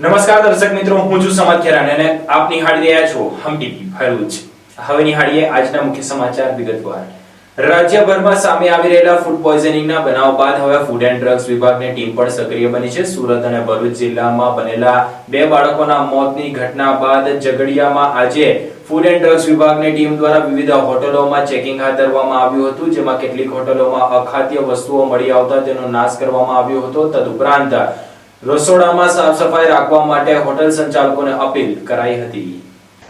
નમસ્કાર દર્શક મિત્રો, હું છું સમદ ખેરાણી અને આપ નિહાળી રહ્યા છો હમ ટીવી ભરૂચ। હવે નિહાળીએ આજના મુખ્ય સમાચાર વિગતવાર। રાજ્યભરમાં સામે આવી રહેલા ફૂડ પોઈઝનિંગના બનાવ બાદ હવે ફૂડ એન્ડ ડ્રગ્સ વિભાગની ટીમ પણ સક્રિય બની છે। સુરત અને ભરૂચ જિલ્લામાં બનેલા બે બાળકોના મોતની ઘટના બાદ ઝઘડિયામાં આજે ફૂડ એન્ડ ડ્રગ્સ વિભાગની ટીમ દ્વારા વિવિધ હોટલોમાં ચેકિંગ હાથ ધરવામાં આવ્યું હતું, જેમાં કેટલીક હોટલોમાં અખાદ્ય વસ્તુઓ મળી આવતા તેનો નાશ કરવામાં આવ્યો હતો। તદુપરાંત રસોડામાં સાફ સફાઈ રાખવા માટે હોટલ સંચાલકોને અપીલ કરાઈ હતી।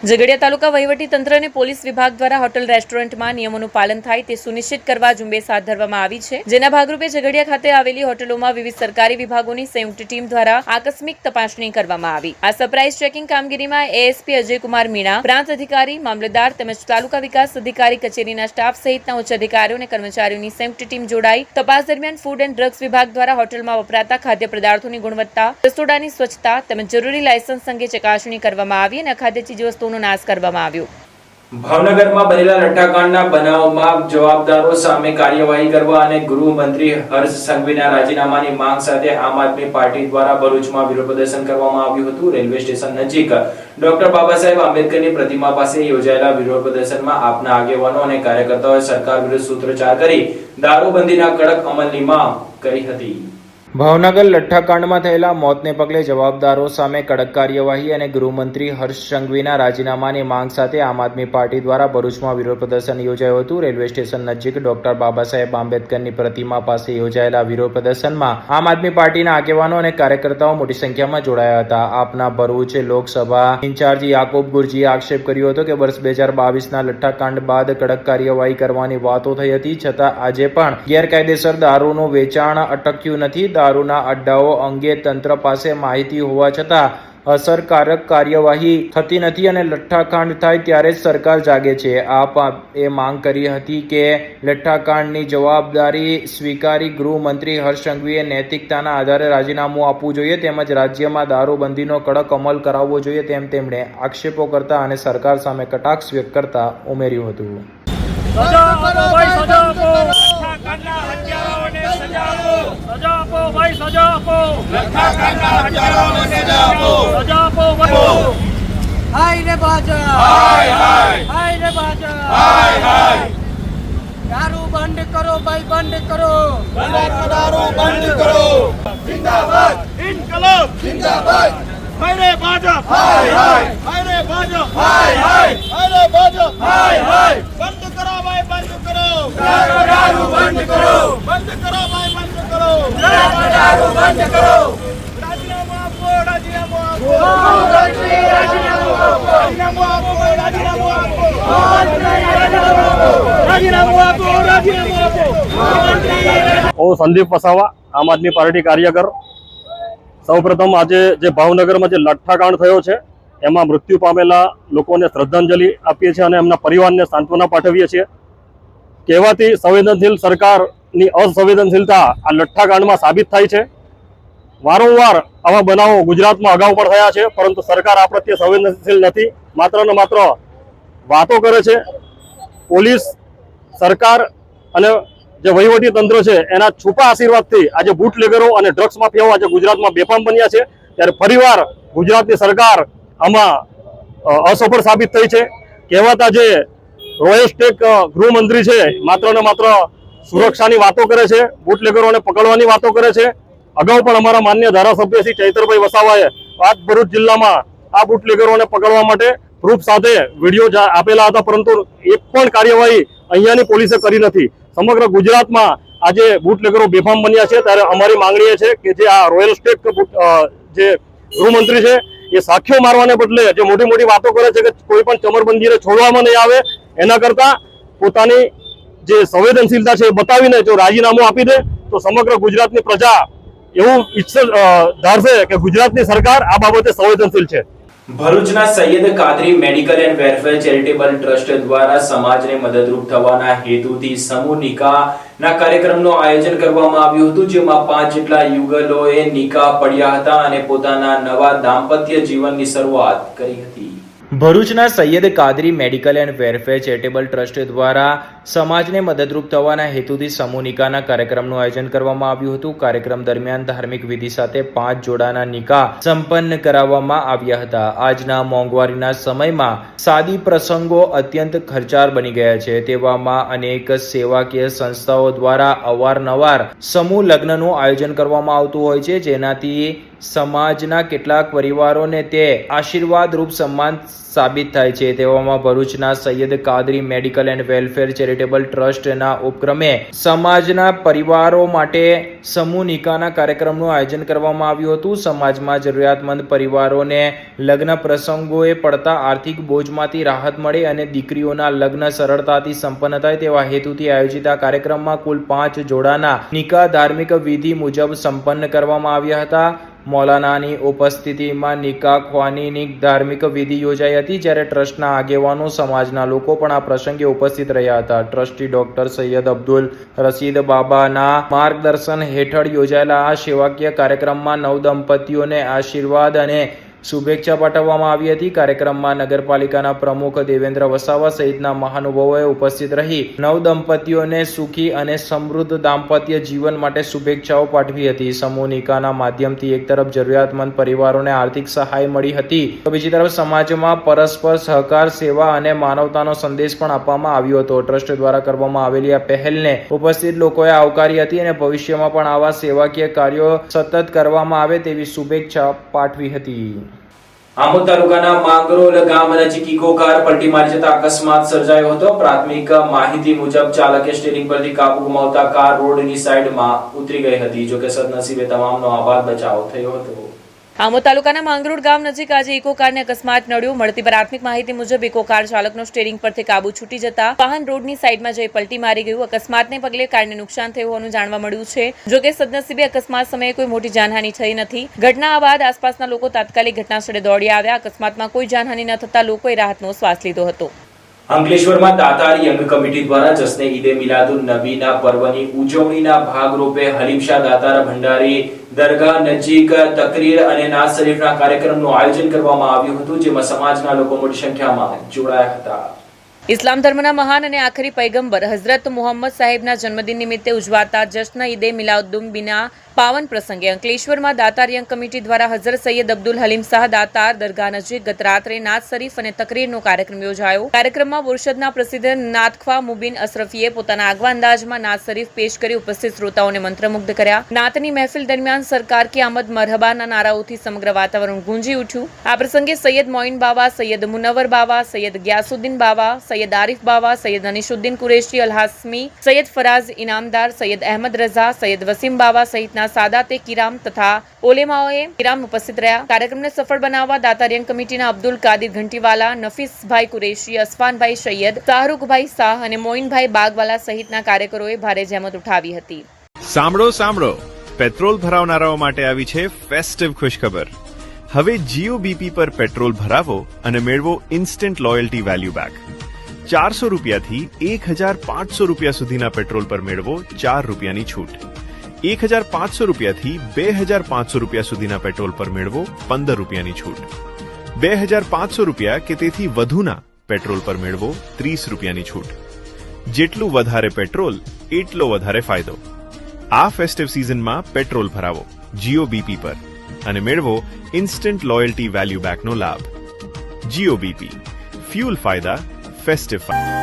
ઝઘડિયા તાલુકા વહીવટી તંત્ર અને પોલીસ વિભાગ દ્વારા હોટલ રેસ્ટોરન્ટમાં નિયમોનું પાલન થાય તે સુનિશ્ચિત કરવા ઝુંબેશ હાથ ધરવામાં આવી છે, જેના ભાગરૂપે ઝઘડિયા ખાતે આવેલી હોટલોમાં વિવિધ સરકારી વિભાગોની સંયુક્ત ટીમ દ્વારા આકસ્મિક તપાસણી કરવામાં આવી। આ સરપ્રાઇઝ ચેકિંગ કામગીરીમાં એએસપી અજયકુમાર મીણા, પ્રાંત અધિકારી, મામલતદાર તેમજ તાલુકા વિકાસ અધિકારી કચેરીના સ્ટાફ સહિતના ઉચ્ચ અધિકારીઓ અને કર્મચારીઓની સંયુક્ત ટીમ જોડાઈ તપાસ દરમિયાન ફૂડ એન્ડ ડ્રગ્સ વિભાગ દ્વારા હોટલમાં વપરાતા ખાદ્ય પદાર્થોની ગુણવત્તા, રસોડાની સ્વચ્છતા તેમજ જરૂરી લાયસન્સ અંગે ચકાસણી કરવામાં આવી અને અખાદ્ય ચીજવસ્તુઓ નાશ કરવામાં આવ્યો। ભાવનગરમાં બનેલા લઠ્ઠાકાંડના બનાવમાં જવાબદારો સામે કાર્યવાહી કરવા અને ગૃહમંત્રી હર્ષ સંઘવીના રાજીનામાની માંગ સાથે આમ આદમી પાર્ટી દ્વારા ભરૂચમાં વિરોધ પ્રદર્શન કરવામાં આવ્યું હતું। રેલવે સ્ટેશન નજીક ડોક્ટર બાબા સાહેબ આંબેડકરની પ્રતિમા પાસે યોજાયેલા વિરોધ પ્રદર્શનમાં આપના આગેવાનો અને કાર્યકર્તાઓએ સરકાર વિરુદ્ધ સૂત્રોચ્ચાર કરી દારૂબંધીના કડક અમલની માંગ કરી હતી। ભાવનગર લઠ્ઠાકાંડમાં થયેલા મોતને પગલે જવાબદારો સામે કડક કાર્યવાહી અને ગૃહમંત્રી હર્ષ સંઘવીના રાજીનામાની માંગ સાથે આમ આદમી પાર્ટી દ્વારા ભરૂચમાં વિરોધ પ્રદર્શન યોજાયું હતું। રેલવે સ્ટેશન નજીક ડોક્ટર બાબા સાહેબ આંબેડકરની પ્રતિમા પાસે યોજાયેલા વિરોધ પ્રદર્શનમાં આમ આદમી પાર્ટીના આગેવાનો અને કાર્યકર્તાઓ મોટી સંખ્યામાં જોડાયા હતા। આપના ભરૂચ લોકસભા ઇન્ચાર્જ યાકુબ ગુરજીએ આક્ષેપ કર્યો હતો કે વર્ષ 2022ના લઠ્ઠાકાંડ બાદ કડક કાર્યવાહી કરવાની વાતો થઈ હતી, છતાં આજે પણ ગેરકાયદેસર દારૂનું વેચાણ અટક્યું નથી। દારૂના અડ્ડાઓ અંગે તંત્ર પાસે માહિતી હોવા છતાં અસરકારક કાર્યવાહી થતી નથી અને લઠ્ઠાકાંડ થાય ત્યારે જ સરકાર જાગે છે। આપ એ માંગ કરી હતી કે લઠ્ઠાકાંડની જવાબદારી સ્વીકારી ગૃહમંત્રી હર્ષ સંઘવીએ નૈતિકતાના આધારે રાજીનામું આપવું જોઈએ તેમજ રાજ્યમાં દારૂબંધીનો કડક અમલ કરાવવો જોઈએ તેમ તેમણે આક્ષેપો કરતા અને સરકાર સામે કટાક્ષ વ્યક્ત કરતા ઉમેર્યું હતું। दारू बंद करो भाई, बंद करो, दारू बंद करो। जिंदाबाद इनकलाब, जिंदाबाद हाय भाजप, हाय हाय हाय भाजप, हाय हाय हाय भाजप, हाय हाय बंद करो भाई, बंद करो, दारू बंद करो, बंद करो भाई, बंद करो, दारू बंद करो। राजीनामा आपको, राजीनामा आपको, राजीनामा आपको, राजीनामा आपको, राजीनामा आपको, राजीनामा आपको, राजीनामा आपको। હું સંદીપ વસાવા, આમ આદમી પાર્ટી કાર્યકર। સૌપ્રથમ આજે જે ભાવનગરમાં જે લઠ્ઠાકાંડ થયો છે એમાં મૃત્યુ પામેલા લોકોને શ્રદ્ધાંજલિ આપીએ છીએ અને એમના પરિવારને સાંત્વના પાઠવીએ છીએ। કહેવાતી સંવેદનશીલ સરકારની અસંવેદનશીલતા આ લઠ્ઠાકાંડમાં સાબિત થાય છે। વારંવાર આવા બનાવો ગુજરાતમાં અગાઉ પણ થયા છે, પરંતુ સરકાર આ પ્રત્યે સંવેદનશીલ નથી, માત્ર ને માત્ર વાતો કરે છે। પોલીસ, સરકાર અને જે વહીવટી તંત્ર છે એના છુપા આશીર્વાદથી આજે બુટલેગરો અને ડ્રગ્સ માફિયાઓ આજે ગુજરાતમાં બેફામ બન્યા છે, ત્યારે ફરીવાર ગુજરાતની સરકાર આમાં અસફળ સાબિત થઈ છે। કહેવાતા જે રોયલ સ્ટેક ગૃહમંત્રી છે માત્ર ને માત્ર સુરક્ષાની વાતો કરે છે, બુટલેગરોને પકડવાની વાતો કરે છે। અગાઉ પણ અમારા માન્ય ધારાસભ્ય શ્રી ચૈતરભાઈ વસાવાએ ભરૂચ જિલ્લામાં આ બુટલેગરોને પકડવા માટે પ્રૂફ સાથે વિડીયો આપેલા હતા, પરંતુ એક પણ કાર્યવાહી અહીંયાની પોલીસે કરી નથી। સમગ્ર ગુજરાતમાં આજે બુટલેગરો બેફામ બન્યા છે, ત્યારે અમારી માંગણી છે કે જે આ રોયલ સ્ટેક જે ગૃહમંત્રી છે એ સાખ્યો મારવાને બદલે જે મોટી મોટી વાતો કરે છે કે કોઈ પણ ચમરબંધીને છોડવામાં નહીં આવે, એના કરતા પોતાની જે સંવેદનશીલતા છે એ બતાવીને જો રાજીનામું આપી દે તો સમગ્ર ગુજરાતની પ્રજા એવું ધારશે કે ગુજરાતની સરકાર આ બાબતે સંવેદનશીલ છે। ભરૂચના Syed Qadri medical and welfare charitable trust દ્વારા સમાજને મદદરૂપ થવાના હેતુથી સમૂહ નિકાહના કાર્યક્રમનું આયોજન કરવામાં આવ્યું હતું, જેમાં 5 જેટલા યુગલોએ નિકાહ પડ્યા હતા અને પોતાના નવા દાંપત્ય જીવનની શરૂઆત કરી હતી। ભરૂચના Syed Qadri medical and welfare charitable trust દ્વારા સમાજને મદદરૂપ થવાના હેતુથી સમૂહ નિકાહના કાર્યક્રમનું આયોજન કરવામાં આવ્યું હતું. કાર્યક્રમ દરમિયાન ધાર્મિક વિધિ સાથે 5 જોડાના નિકાહ સંપન્ન કરાવવામાં આવ્યા હતા. આજના મોંઘવારીના સમયમાં સાદી પ્રસંગો અત્યંત ખર્ચાળ બની ગયા છે. તેવામાં અનેક સેવાકીય સંસ્થાઓ દ્વારા અવારનવાર સમૂહ લગ્નનું આયોજન કરવામાં આવતું હોય છે, જેનાથી સમાજના કેટલાક પરિવારોને તે આશીર્વાદરૂપ સન્માન સાબિત થાય છે. તેવામાં ભરૂચના Syed Qadri medical and welfare charitable ટ્રસ્ટના ઉપક્રમે સમાજના પરિવારો માટે સમૂહ નિકાહના કાર્યક્રમનું આયોજન કરવામાં આવ્યું હતું. સમાજમાં જરૂરિયાતમંદ પરિવારોને લગ્ન પ્રસંગોએ પડતા આર્થિક બોજમાંથી રાહત મળે અને દીકરીઓના લગ્ન સરળતાથી સંપન્ન થાય તેવા હેતુથી આયોજિત આ કાર્યક્રમમાં કુલ 5 જોડાના નિકાહ ધાર્મિક વિધિ મુજબ સંપન્ન કરવામાં આવ્યા હતા. મૌલાનાની ઉપસ્થિતિમાં નિકાહ ખ્વાનીની ધાર્મિક વિધિ યોજાઈ હતી, જ્યારે ટ્રસ્ટના આગેવાનો સમાજના લોકો પણ આ પ્રસંગે ઉપસ્થિત રહ્યા હતા. ટ્રસ્ટી ડોક્ટર સૈયદ અબ્દુલ રશીદ બાબાના માર્ગદર્શન હેઠળ યોજાયેલા આ સેવાકીય કાર્યક્રમમાં નવદંપતીઓને આશીર્વાદ અને શુભેચ્છા પાઠવવામાં આવી હતી. કાર્યક્રમમાં નગરપાલિકાના પ્રમુખ દેવેન્દ્ર વસાવા સહિતના મહાનુભાવોએ ઉપસ્થિત રહી નવદંપતીઓને સુખી અને સમૃદ્ધ દાંપત્ય જીવન માટે શુભેચ્છાઓ પાઠવી હતી. સમૂહ નિકાહના માધ્યમથી એક તરફ જરૂરિયાતમંદ પરિવારોને આર્થિક સહાય મળી હતી, તો બીજી તરફ સમાજમાં પરસ્પર સહકાર, સેવા અને માનવતાનો સંદેશ પણ આપવામાં આવ્યો હતો. ટ્રસ્ટ દ્વારા કરવામાં આવેલી આ પહેલને ઉપસ્થિત લોકોએ આવકારી હતી અને ભવિષ્યમાં પણ આવા સેવાકીય કાર્યો સતત કરવામાં આવે તેવી શુભેચ્છા પાઠવી હતી. આમોદ તાલુકાના માંગરોલ ગામ નજીક ઇકો કાર પલટી મારી જતા અકસ્માત સર્જાયો હતો. પ્રાથમિક માહિતી મુજબ ચાલકે સ્ટીયરિંગ પરથી કાબુ ગુમાવતા કાર રોડની સાઈડમાં ઉતરી ગઈ હતી. જોકે સદનસીબે તમામનો આબાદ બચાવ થયો હતો. આમોદ તાલુકાના માંગરોળ ગામ નજીક આજે ઇકો કારને અકસ્માત નડ્યો. મળતી પ્રાથમિક માહિતી મુજબ ઇકો કાર ચાલકનો સ્ટીયરિંગ પરથી કાબુ છૂટી જતા વાહન રોડની સાઈડમાં જઈ પલટી મારી ગયું. અકસ્માતને પગલે કારને નુકસાન થયું હોવાનું જાણવા મળ્યું છે. જોકે સદનસીબે અકસ્માત સમયે કોઈ મોટી જાનહાનિ થઈ નથી. ઘટના બાદ આસપાસના લોકો તાત્કાલિક ઘટનાસ્થળે દોડી આવ્યા. અકસ્માતમાં કોઈ જાનહાનિ ન થતા લોકોએ રાહતનો શ્વાસ લીધો હતો. અંકલેશ્વરમાં દાતાર યંગ કમિટી દ્વારા જશ્ને ઈદે મિલાદુન નબીના પર્વની ઉજવણીના ભાગરૂપે હલીમશાહ દાતાર ભંડારી દરગાહ નજીક તકરીર અને નાઝ શરીફના કાર્યક્રમનું આયોજન કરવામાં આવ્યું હતું, જેમાં સમાજના લોકો મોટી સંખ્યામાં જોડાયા હતા. ઇસ્લામ ધર્મના મહાન અને આખરી પૈગંબર હઝરત મુહમ્મદ સાહેબના જન્મદિન નિમિત્તે ઉજવાતા જશ્ન ઈદે મિલાદુન્નબીના પાવન પ્રસંગે અંકલેશ્વરમાં દાતાર યંગ કમિટી દ્વારા હઝરત સૈયદ અબ્દુલ હલીમ શાહ દાતાર દરગાહ નજીક ગત રાત્રે નાઝ શરીફ અને તકરીરનો કાર્યક્રમ યોજાયો. કાર્યક્રમમાં બોરસદના પ્રસિદ્ધ નાતખ્વા મુબીન અશરફીએ પોતાના આગવા અંદાજમાં નાઝ શરીફ પેશ કરી ઉપસ્થિત શ્રોતાઓને મંત્રમુગ્ધ કર્યા. નાતની મહેફિલ દરમિયાન સરકાર કી આમદ મરહબાના નારાઓથી સમગ્ર વાતાવરણ ગુંજી ઉઠ્યું. આ પ્રસંગે સૈયદ મોઇન બાવા, સૈયદ મુનવ્વર બાવા, સૈયદ ગ્યાસુદ્દીન બાવા, સૈયદ આરિફ બાવા, સૈયદ અનીસુદ્દીન કુરેશી અલ હાસમી, સૈયદ ફરાઝ ઇનામદાર, સૈયદ અહેમદ રઝા, સૈયદ વસીમ બાવા સહિતના સાદાતે કિરામ તથા ઓલેમાઓએ કિરામ ઉપસ્થિત રહ્યા. કાર્યક્રમને સફળ બનાવવા દાતાર યંગ કમિટીના અબ્દુલ કાદિર ઘંટીવાલા, નફીસભાઈ કુરેશી, અસફાનભાઈ સૈયદ, શાહરૂખભાઈ શાહ અને મોઇનભાઈ બાગવાલા સહિતના કાર્યકરોએ ભારે જહેમત ઉઠાવી હતી. સાંભળો, પેટ્રોલ ભરાવનારાઓ માટે આવી છે ફેસ્ટિવ ખુશખબર. હવે જીઓ બીપી પર પેટ્રોલ ભરાવો અને મેળવો ઇન્સ્ટન્ટ લોયલ્ટી વેલ્યુ બેક. 400 રૂપિયાથી 1500 રૂપિયા સુધીના પેટ્રોલ પર મેળવો 4 રૂપિયાની છૂટ. 1500 રૂપિયાથી 2500 રૂપિયા સુધીના પેટ્રોલ પર મેળવો 15 રૂપિયાની છૂટ. 2500 રૂપિયા કે તેથી વધુના પેટ્રોલ પર મેળવો 30 રૂપિયાની છૂટ. જેટલું વધારે પેટ્રોલ એટલો વધારે ફાયદો. આ ફેસ્ટિવ સિઝનમાં પેટ્રોલ ભરાવો જીઓ બીપી પર અને મેળવો ઇન્સ્ટન્ટ લોયલ્ટી વેલ્યુ બેકનો લાભ. જીઓ બીપી, ફ્યુલ ફાયદા, ફેસ્ટિવ ફાયદા.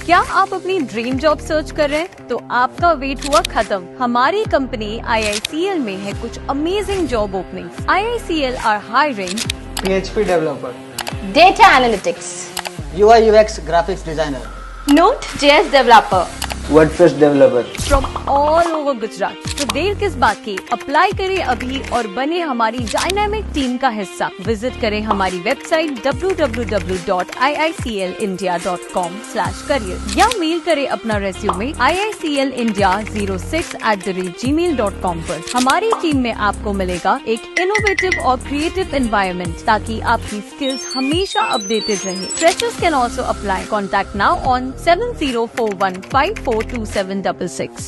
क्या आप अपनी ड्रीम जॉब सर्च कर रहे हैं? तो आपका वेट हुआ खत्म। हमारी कंपनी IICL में है कुछ amazing job openings. IICL are hiring PHP developer, Data Analytics, UI UX graphics designer, Node.js developer, WordPress developer. From all over Gujarat. तो देर किस बात की, अप्लाई करें अभी और बने हमारी डायनामिक टीम का हिस्सा। विजिट करें हमारी वेबसाइट www.iiclindia.com/career या मेल करें अपना रेज्यूमे iiclindia06@gmail.com पर। हमारी टीम में आपको मिलेगा एक इनोवेटिव और क्रिएटिव एनवायरनमेंट ताकि आपकी स्किल्स हमेशा अपडेटेड रहे। Freshers can also apply. Contact now on 7041542766।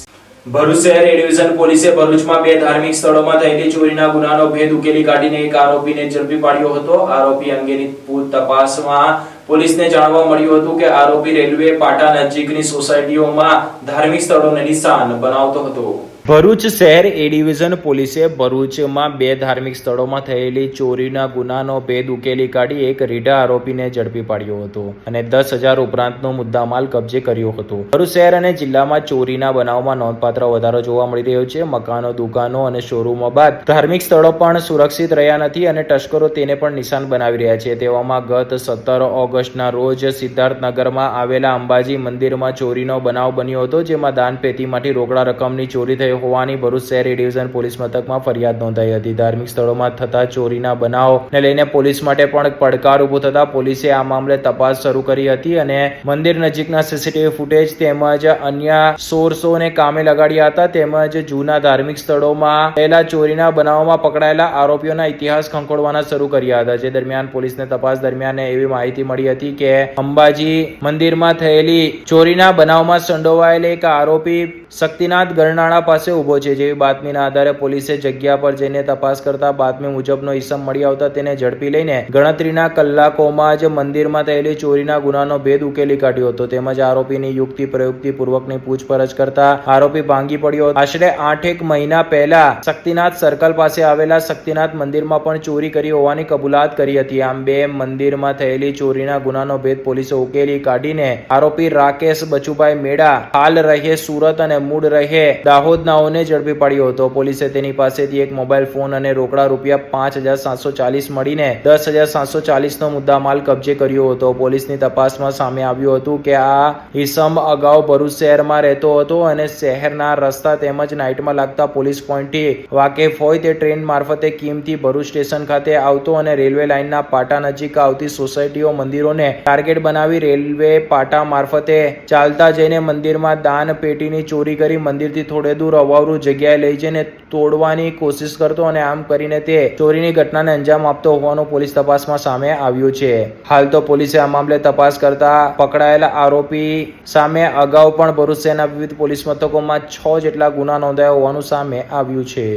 Bharuch શહેર એ ડિવિઝન પોલીસે ભરૂચમાં બે ધાર્મિક સ્થળોમાં થયેલી ચોરીના ગુનાનો ભેદ ઉકેલી કાઢીને એક આરોપીને ઝડપી પાડ્યો હતો. આરોપી અંગેની તપાસમાં પોલીસને જાણવા મળ્યું હતું કે આરોપી રેલવે પાટા નજીકની સોસાયટીઓમાં ધાર્મિક સ્થળોને નિશાન બનાવતો હતો. ભરૂચ શહેર એ ડિવિઝન પોલીસે ભરૂચમાં બે ધાર્મિક સ્થળોમાં થયેલી ચોરીના ગુનાનો ભેદ ઉકેલી કાઢી એક રીઢા આરોપીને ઝડપી પાડ્યો હતો અને 10,000 ઉપરાંતનો મુદ્દામાલ કબજે કર્યો હતો. ભરૂચ શહેર અને જિલ્લામાં ચોરીના બનાવમાં નોંધપાત્ર વધારો જોવા મળી રહ્યો છે. મકાનો, દુકાનો અને શોરૂમો બાદ ધાર્મિક સ્થળો પણ સુરક્ષિત રહ્યા નથી અને તસ્કરો તેને પણ નિશાન બનાવી રહ્યા છે. તેવામાં ગત 17 ઓગસ્ટના રોજ સિદ્ધાર્થનગરમાં આવેલા અંબાજી મંદિરમાં ચોરીનો બનાવ બન્યો હતો, જેમાં દાનપેટીમાંથી રોકડા રકમની ચોરી થઈ હોવાની ભરૂચ શહેર એ ડિવિઝન પોલીસ મથકમાં ફરિયાદ નોંધાઈ હતી. ધાર્મિક સ્થળોમાં થતા ચોરીના બનાવને લઈને પોલીસ માટે પણ પડકાર ઊભો થતા પોલીસે આ મામલે તપાસ શરૂ કરી હતી અને મંદિર નજીકના સીસીટીવી ફૂટેજ તેમજ અન્ય સોર્સોને કામે લગાડ્યા હતા. તેમજ જૂના ધાર્મિક સ્થળોમાં થયેલા ચોરીના બનાવોમાં પકડાયેલા આરોપીઓના ઇતિહાસ ખંખોળવાના શરૂ કર્યા હતા. જે દરમિયાન પોલીસને તપાસ દરમિયાન એવી માહિતી મળી હતી કે અંબાજી મંદિરમાં થયેલી ચોરીના બનાવમાં સંડોવાયેલ એક આરોપી શક્તિનાથ ગરનાળા પાસે ઉભો છે. જેવી બાતમીના આધારે પોલીસે જગ્યા પર જઈને તપાસ કરતા બાતમી મુજબનો ઈસમ મળી આવતા તેને ઝડપી લઈને ગણતરીના કલાકોમાં જ મંદિરમાં થયેલી ચોરીના ગુનાનો ભેદ ઉકેલી કાઢ્યો હતો. તેમજ આરોપીની યુક્તિ પ્રયુક્તિ પૂર્વકની પૂછપરછ કરતા આરોપી ભાંગી પડ્યો હતો. આશરે 8 મહિના પહેલા શક્તિનાથ સર્કલ પાસે આવેલા શક્તિનાથ મંદિરમાં પણ ચોરી કરી હોવાની કબૂલાત કરી હતી. આમ બે મંદિરમાં થયેલી ચોરીના ગુનાનો ભેદ પોલીસે ઉકેલી કાઢીને આરોપી રાકેશ બચુભાઈ મેડા હાલ રહે સુરત અને મૂળ રહે દાહોદનાઓને ઝડપી પાડ્યો હતો. પોલીસે તેની પાસેથી એક મોબાઈલ ફોન અને રોકડા રૂપિયા 5,740 મળીને 10,740નો મુદ્દામાલ કબજે કર્યો હતો. પોલીસની તપાસમાં સામે આવ્યું હતું કે આ ઈસમ અગાઉ ભરૂચ શહેરમાં રહેતો હતો અને શહેરના રસ્તા તેમજ નાઇટમાં લાગતા પોલીસ પોઈન્ટથી વાકેફ હોય તે ટ્રેન મારફતે કિમથી ભરૂચ સ્ટેશન ખાતે આવતો અને રેલવે લાઇનના પાટા નજીક આવતી સોસાયટીઓ, મંદિરોને ટાર્ગેટ બનાવી રેલવે પાટા મારફતે ચાલતા જઈને મંદિરમાં દાન પેટીની ચોરી કરી મંદિરથી થોડે દૂર અવાવરું જગ્યાએ લઈ જઈને તોડવાની કોશિશ કરતો અને આમ કરીને તે ચોરીની ઘટનાને અંજામ આપતો હોવાનું પોલીસ તપાસમાં સામે આવ્યું છે. હાલ તો પોલીસે આ મામલે તપાસ કરતા પકડાયેલા આરોપી સામે અગાઉ પણ ભરૂચ શહેરના વિવિધ પોલીસ મથકોમાં 6 જેટલા ગુના નોંધાયા હોવાનું સામે આવ્યું છે.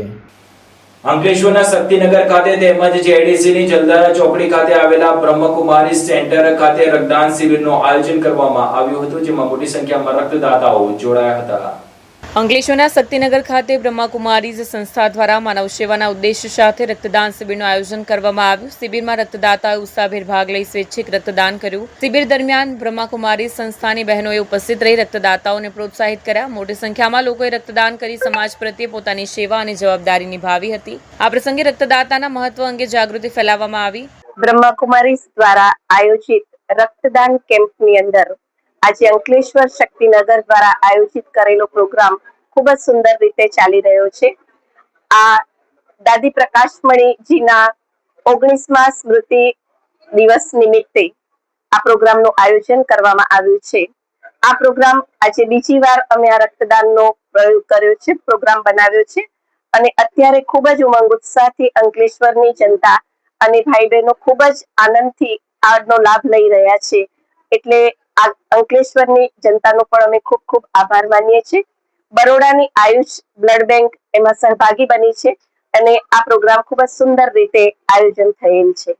અંકલેશ્વરના શક્તિનગર ખાતે તેમજ જેડીસીની જલધારા ચોકડી ખાતે આવેલા બ્રહ્મકુમારી સેન્ટર ખાતે રક્તદાન શિબિરનું આયોજન કરવામાં આવ્યું હતું, જેમાં મોટી સંખ્યામાં રક્તદાતાઓ જોડાયા હતા. અંકલેશ્વરના શક્તિનગર ખાતે બ્રહ્માકુમારીઝ સંસ્થા દ્વારા માનવ સેવાના ઉદ્દેશ્ય સાથે રક્તદાન શિબિરનું આયોજન કરવામાં આવ્યું. શિબિરમાં રક્તદાતાઓએ ઉત્સાહભેર ભાગ લઈ સ્વૈચ્છિક રક્તદાન કર્યું. શિબિર દરમિયાન બ્રહ્માકુમારી સંસ્થાની બહેનોએ ઉપસ્થિત રહી રક્તદાતાઓને પ્રોત્સાહિત કર્યા. મોટી સંખ્યામાં લોકોએ રક્તદાન કરી સમાજ પ્રત્યે પોતાની સેવા અને જવાબદારી નિભાવી હતી. આ પ્રસંગે રક્તદાતાના મહત્વ અંગે જાગૃતિ ફેલાવવામાં આવી. બ્રહ્માકુમારી દ્વારા આયોજિત રક્તદાન કેમ્પની અંદર આજે અંકલેશ્વર શક્તિનગર દ્વારા આયોજિત કરેલો પ્રોગ્રામ ખૂબ જ સુંદર રીતે ચાલી રહ્યો છે. આ દાદી પ્રકાશમણીજીના 19મા સ્મૃતિ દિવસ નિમિત્તે આ પ્રોગ્રામનું આયોજન કરવામાં આવ્યું છે. આ પ્રોગ્રામ આજે બીજી વાર અમે આ રક્તદાનનો પ્રયોગ કર્યો છે, પ્રોગ્રામ બનાવ્યો છે અને અત્યારે ખૂબ જ ઉમંગ ઉત્સાહથી અંકલેશ્વરની જનતા અને ભાઈ બહેનો ખૂબ જ આનંદથી આનો લાભ લઈ રહ્યા છે. એટલે આ અંકલેશ્વરની જનતાનો પણ અમે ખૂબ ખૂબ આભાર માનીએ છીએ. બરોડાની આયુષ બ્લડ બેંક એમાં સહભાગી બની છે અને આ પ્રોગ્રામ ખૂબ જ સુંદર રીતે આયોજન થયેલ છે.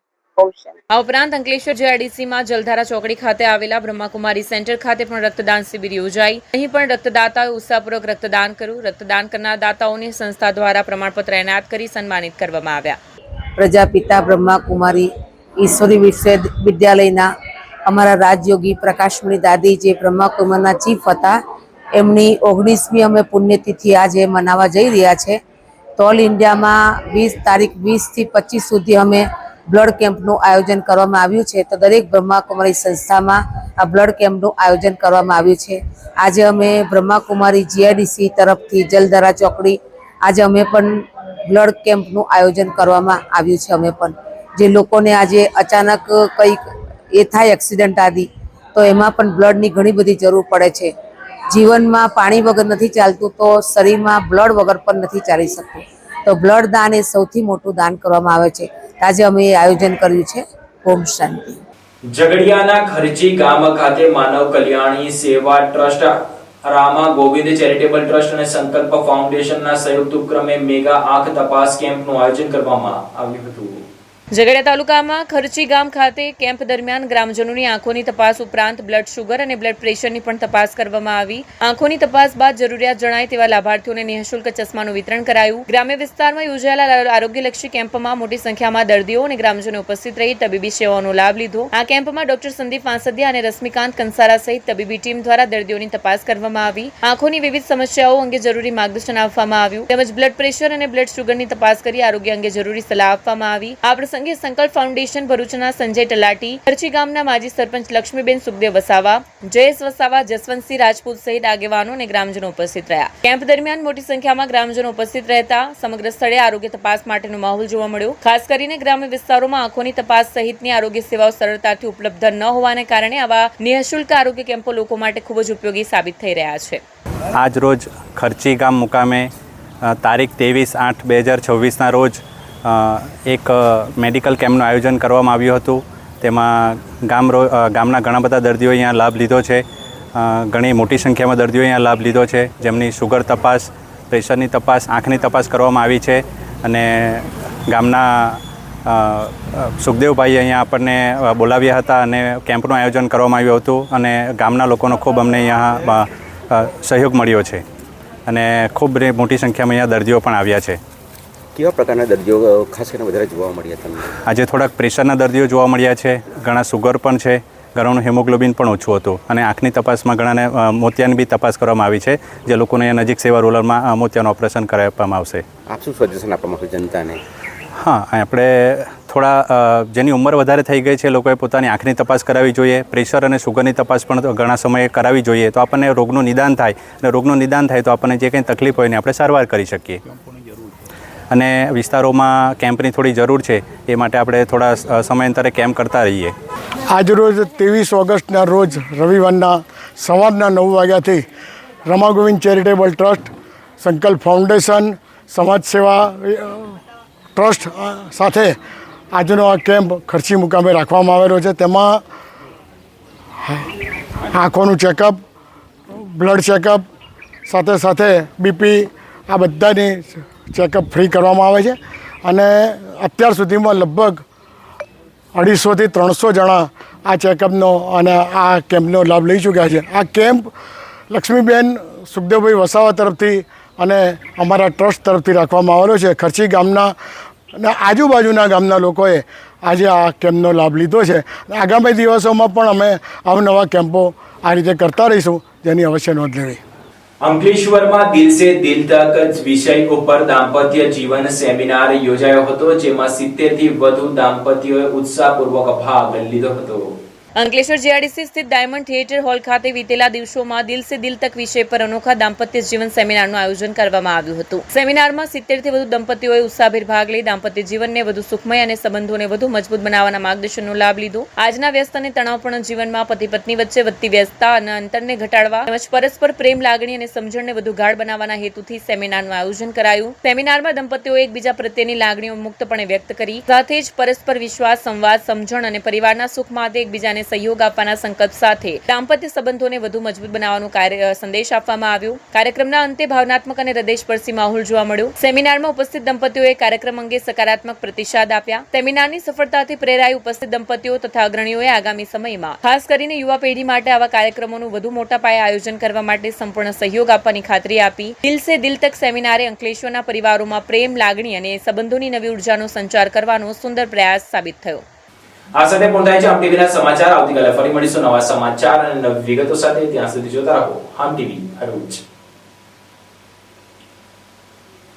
આ ઉપરાંત અંકલેશ્વર જેઆરડીસીમાં જલધારા ચોકડી ખાતે આવેલા બ્રહ્માકુમારી સેન્ટર ખાતે પણ રક્તદાન શિબિર યોજાઈ. અહીં પણ રક્તદાતાઓએ ઉત્સાહપૂર્વક રક્તદાન કર્યું. રક્તદાન કરનાર દાતાઓને સંસ્થા દ્વારા પ્રમાણપત્ર એનાયત કરી સન્માનિત કરવામાં આવ્યા. પ્રજાપિતા બ્રહ્માકુમારી ઈશ્વરી વિશ્વવિદ્યાલયના અમારા રાજયોગી પ્રકાશમણી દાદી જે બ્રહ્માકુમારના ચીફ હતા એમની 19મી અમે પુણ્યતિથિ આજે મનાવવા જઈ રહ્યા છે. તો ઓલ ઇન્ડિયામાં 20 થી 25 સુધી અમે બ્લડ કેમ્પનું આયોજન કરવામાં આવ્યું છે. તો દરેક બ્રહ્માકુમારી સંસ્થામાં આ બ્લડ કેમ્પનું આયોજન કરવામાં આવ્યું છે. આજે અમે બ્રહ્માકુમારી જીઆઈડીસી તરફથી જલદરા ચોકડી આજે અમે પણ બ્લડ કેમ્પનું આયોજન કરવામાં આવ્યું છે. અમે પણ જે લોકોને આજે અચાનક કંઈક એ થાય એક્સિડન્ટ આદિ તો એમાં પણ બ્લડની ઘણી બધી જરૂર પડે છે. જીવનમાં પાણી વગર નથી ચાલતું તો શરીરમાં બ્લડ વગર પણ નથી ચાલી શકતું. તો બ્લડ દાન એ સૌથી મોટું દાન કરવામાં આવે છે. આજે અમે એ આયોજન કર્યું છે. ઓમ શાંતિ. ઝઘડિયાના ખર્ચી ગામ ખાતે માનવ કલ્યાણી સેવા trust, Rama Govind charitable trust અને સંકલ્પ ફાઉન્ડેશનના સંયુક્ત ઉપક્રમે મેગા આંખ તપાસ કેમ્પનું આયોજન કરવામાં આવ્યું હતું. ઝઘડિયા તાલુકામાં ખર્ચી ગામ ખાતે કેમ્પ દરમિયાન ગ્રામજનોની આંખોની તપાસ ઉપરાંત બ્લડ શુગર અને બ્લડ પ્રેશરની પણ તપાસ કરવામાં આવી. આંખોની તપાસ બાદ જરૂરિયાત જણાય તેવા લાભાર્થીઓને નિઃશુલ્ક ચશ્માનું વિતરણ કરાયું. ગ્રામ્ય વિસ્તારમાં યોજાયેલા આરોગ્યલક્ષી કેમ્પમાં મોટી સંખ્યામાં દર્દીઓ અને ગ્રામજનો ઉપસ્થિત રહી તબીબી સેવાઓનો લાભ લીધો. આ કેમ્પમાં ડોક્ટર સંદીપ વાંસદિયા અને રશ્મિકાંત કંસારા સહિત તબીબી ટીમ દ્વારા દર્દીઓની તપાસ કરવામાં આવી. આંખોની વિવિધ સમસ્યાઓ અંગે જરૂરી માર્ગદર્શન આપવામાં આવ્યું તેમજ બ્લડ પ્રેશર અને બ્લડ શુગરની તપાસ કરી આરોગ્ય અંગે જરૂરી સલાહ આપવામાં આવી. આ પ્રસંગે સંકલ્પ ફાઉન્ડેશન ભરૂચના સંજય તલાટી, ખર્ચી ગામના માજી સરપંચ લક્ષ્મીબેન સુખદેવ વસાવા, જયેશ વસાવા, જસવંતસિંહ રાજપૂત સહિત આગેવાનો અને ગ્રામજનો ઉપસ્થિત રહ્યા. કેમ્પ દરમિયાન મોટી સંખ્યામાં ગ્રામજનો ઉપસ્થિત રહેતા સમગ્ર સ્થળે આરોગ્ય તપાસ માટેનો માહોલ જોવા મળ્યો. ખાસ કરીને ગ્રામ્ય વિસ્તારોમાં આંખોની તપાસ સહિતની આરોગ્ય સેવાઓ સરળતાથી ઉપલબ્ધ ન હોવાને કારણે આવા નિઃશુલ્ક આરોગ્ય કેમ્પો લોકો માટે ખૂબ જ ઉપયોગી સાબિત થઈ રહ્યા છે. આજ રોજ ખર્ચી ગામ મુકામે તારીખ 23/8/2026ના રોજ એક મેડિકલ કેમ્પનું આયોજન કરવામાં આવ્યું હતું. તેમાં ગામના ઘણા બધા દર્દીઓ અહીંયા લાભ લીધો છે. ઘણી મોટી સંખ્યામાં દર્દીઓ અહીંયા લાભ લીધો છે, જેમની શુગર તપાસ, પ્રેશરની તપાસ, આંખની તપાસ કરવામાં આવી છે. અને ગામના સુખદેવભાઈ અહીંયા આપણને બોલાવ્યા હતા અને કેમ્પનું આયોજન કરવામાં આવ્યું હતું. અને ગામના લોકોનો ખૂબ અમને અહીંયા સહયોગ મળ્યો છે અને ખૂબ મોટી સંખ્યામાં અહીંયા દર્દીઓ પણ આવ્યા છે. કેવા પ્રકારના દર્દીઓ ખાસ કરીને વધારે જોવા મળ્યા તમને? આજે થોડાક પ્રેશરના દર્દીઓ જોવા મળ્યા છે, ઘણા સુગર પણ છે, ઘણાનું હિમોગ્લોબિન પણ ઓછું હતું. અને આંખની તપાસમાં ઘણાને મોતિયાની બી તપાસ કરવામાં આવી છે, જે લોકોને અહીંયા નજીક સેવા રોલરમાં મોતિયાનું ઓપરેશન કરાવવામાં આવશે. આપ શું સજેશન આપવા માંગો જનતાને? હા, આપણે થોડા જેની ઉંમર વધારે થઈ ગઈ છે લોકોએ પોતાની આંખની તપાસ કરાવવી જોઈએ. પ્રેશર અને શુગરની તપાસ પણ ઘણા સમયે કરાવવી જોઈએ, તો આપણને રોગનું નિદાન થાય. અને રોગનું નિદાન થાય તો આપણને જે કંઈ તકલીફ હોય ને આપણે સારવાર કરી શકીએ. અને વિસ્તારોમાં કેમ્પની થોડી જરૂર છે, એ માટે આપણે થોડા સમયાંતરે કેમ્પ કરતા રહીએ. આજરોજ 23 ઓગસ્ટના રોજ રવિવારના સવારના 9 વાગ્યાથી રમા ગોવિંદ ચેરિટેબલ ટ્રસ્ટ, સંકલ્પ ફાઉન્ડેશન, સમાજ સેવા ટ્રસ્ટ સાથે આજનો આ કેમ્પ ખર્ચી મુકામે રાખવામાં આવેલો છે. તેમાં આંખોનું ચેકઅપ, બ્લડ ચેકઅપ, સાથે સાથે બીપી, આ બધાની ચેકઅપ ફ્રી કરવામાં આવે છે. અને અત્યાર સુધીમાં લગભગ 250 થી 300 જણા આ ચેકઅપનો અને આ કેમ્પનો લાભ લઈ ચૂક્યા છે. આ કેમ્પ લક્ષ્મીબેન સુખદેવભાઈ વસાવા તરફથી અને અમારા ટ્રસ્ટ તરફથી રાખવામાં આવેલો છે. ખર્ચી ગામના અને આજુબાજુના ગામના લોકોએ આજે આ કેમ્પનો લાભ લીધો છે. આગામી દિવસોમાં પણ અમે અવનવા કેમ્પો આ રીતે કરતા રહીશું, જેની અવશ્ય નોંધ લેવી. અંકલેશ્વરમાં દિલ સે દિલ તક વિષય ઉપર દાંપત્ય જીવન સેમિનાર યોજાયો હતો, જેમાં 70 થી વધુ દાંપત્યોએ ઉત્સાહપૂર્વક ભાગ લીધો હતો. અંકલેશ્વર જીઆઈડીસી સ્થિત ડાયમંડ થિયેટર હોલ ખાતે વીતેલા દિવસોમાં દિલ સે દિલ તક વિષય પર અનોખા દાંપત્ય જીવન સેમિનારનું આયોજન કરવામાં આવ્યું હતું. સેમિનારમાં 70 થી વધુ દંપતીઓએ ઉત્સાહભેર ભાગ લઈ દાંપત્ય જીવનને વધુ સુખમય અને સંબંધોને વધુ મજબૂત બનાવવાના માર્ગદર્શનનો લાભ લીધો. આજના વ્યસ્ત અને તણાવપૂર્ણ જીવનમાં પતિ પત્ની વચ્ચે વધતી વ્યસ્તતા અને અંતરને ઘટાડવા તેમજ પરસ્પર પ્રેમ, લાગણી અને સમજણને વધુ ગાઢ બનાવવાના હેતુથી સેમિનારનું આયોજન કરાયું. સેમિનારમાં દંપતીઓએ એકબીજા પ્રત્યેની લાગણીઓ મુક્તપણે વ્યક્ત કરી, સાથે જ પરસ્પર વિશ્વાસ, સંવાદ, સમજણ અને પરિવારના સુખ માટે એકબીજાને સહયોગ આપવાના સંકલ્પ સાથે દાંપત્ય સંબંધોને વધુ મજબૂત બનાવવાનો સંદેશ આપવામાં આવ્યો. કાર્યક્રમના અંતે ભાવનાત્મક અને હૃદયસ્પર્શી માહોલ જોવા મળ્યો. સેમિનારમાં ઉપસ્થિત દંપતીઓએ કાર્યક્રમ અંગે સકારાત્મક પ્રતિસાદ આપ્યા. સેમિનારની સફળતાથી પ્રેરાઈ ઉપસ્થિત દંપતીઓ તથા અગ્રણીઓએ આગામી સમયમાં ખાસ કરીને યુવા પેઢી માટે આવા કાર્યક્રમોનું વધુ મોટા પાયે આયોજન કરવા માટે સંપૂર્ણ સહયોગ આપવાની ખાતરી આપી. દિલ સે દિલ તક સેમિનારે અંકલેશ્વરના પરિવારોમાં પ્રેમ, લાગણી અને સંબંધોની નવી ઉર્જાનો સંચાર કરવાનો સુંદર પ્રયાસ સાબિત થયો. આ સાથે પૂર્ણ થાય છે આમ ટીવીના સમાચાર. આવતીકાલે ફરી મળીશું નવા સમાચાર અને નવી વિગતો સાથે. ત્યાં સુધી જોતા રહો આમ ટીવી. હર રોજ.